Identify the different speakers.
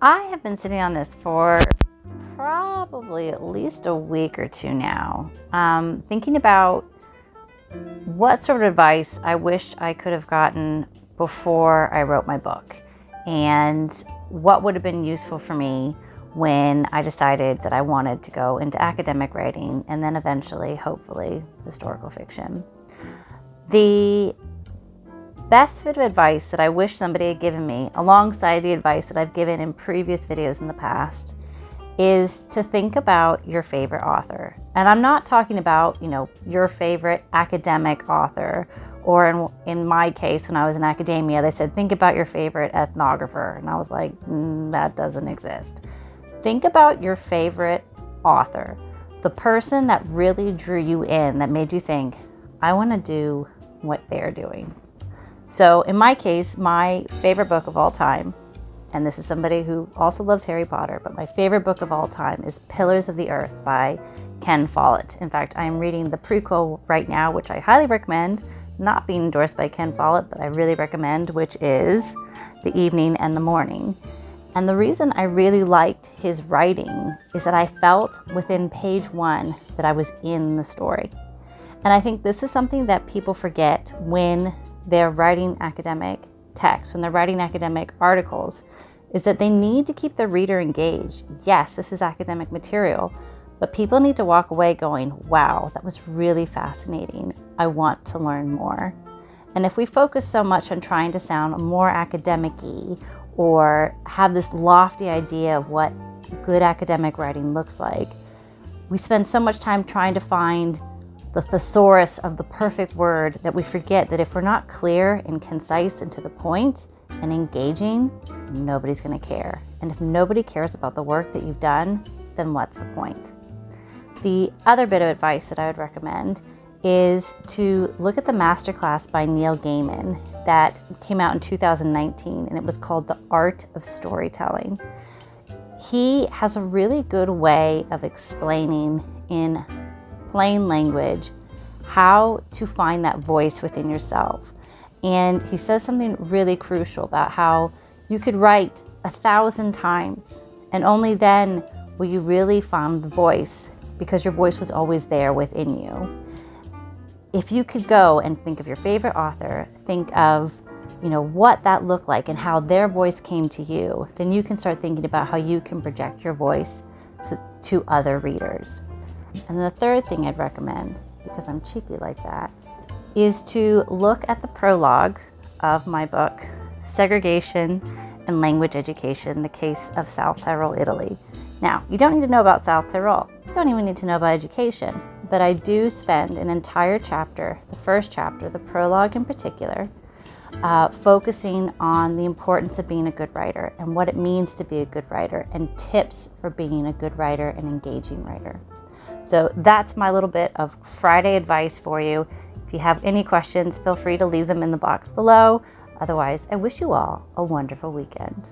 Speaker 1: I have been sitting on this for probably at least a week or two now, thinking about what sort of advice I wish I could have gotten before I wrote my book, and what would have been useful for me when I decided that I wanted to go into academic writing and then eventually, hopefully, historical fiction. The best bit of advice that I wish somebody had given me, alongside the advice that I've given in previous videos in the past, is to think about your favorite author. And I'm not talking about, your favorite academic author, or in my case, when I was in academia, they said, think about your favorite ethnographer. And I was like, that doesn't exist. Think about your favorite author, the person that really drew you in, that made you think, I want to do what they're doing. So in my case, my favorite book of all time, and this is somebody who also loves Harry Potter, but my favorite book of all time is Pillars of the Earth by Ken Follett. In fact, I am reading the prequel right now, which I highly recommend, not being endorsed by Ken Follett, but I really recommend, which is The Evening and the Morning. And the reason I really liked his writing is that I felt within page 1 that I was in the story. And I think this is something that people forget when they're writing academic text, when they're writing academic articles, is that they need to keep the reader engaged. Yes, this is academic material, but people need to walk away going, wow, that was really fascinating. I want to learn more. And if we focus so much on trying to sound more academic-y or have this lofty idea of what good academic writing looks like, we spend so much time trying to find the thesaurus of the perfect word that we forget that if we're not clear and concise and to the point and engaging, nobody's going to care. And if nobody cares about the work that you've done, then what's the point? The other bit of advice that I would recommend is to look at the masterclass by Neil Gaiman that came out in 2019, and it was called The Art of Storytelling. He has a really good way of explaining in plain language how to find that voice within yourself. And he says something really crucial about how you could write 1,000 times and only then will you really find the voice, because your voice was always there within you. If you could go and think of your favorite author, think of what that looked like and how their voice came to you, then you can start thinking about how you can project your voice to other readers. And the third thing I'd recommend, because I'm cheeky like that, is to look at the prologue of my book, Segregation and Language Education, the Case of South Tyrol, Italy. Now, you don't need to know about South Tyrol. You don't even need to know about education. But I do spend an entire chapter, the first chapter, the prologue in particular, focusing on the importance of being a good writer and what it means to be a good writer and tips for being a good writer and engaging writer. So that's my little bit of Friday advice for you. If you have any questions, feel free to leave them in the box below. Otherwise, I wish you all a wonderful weekend.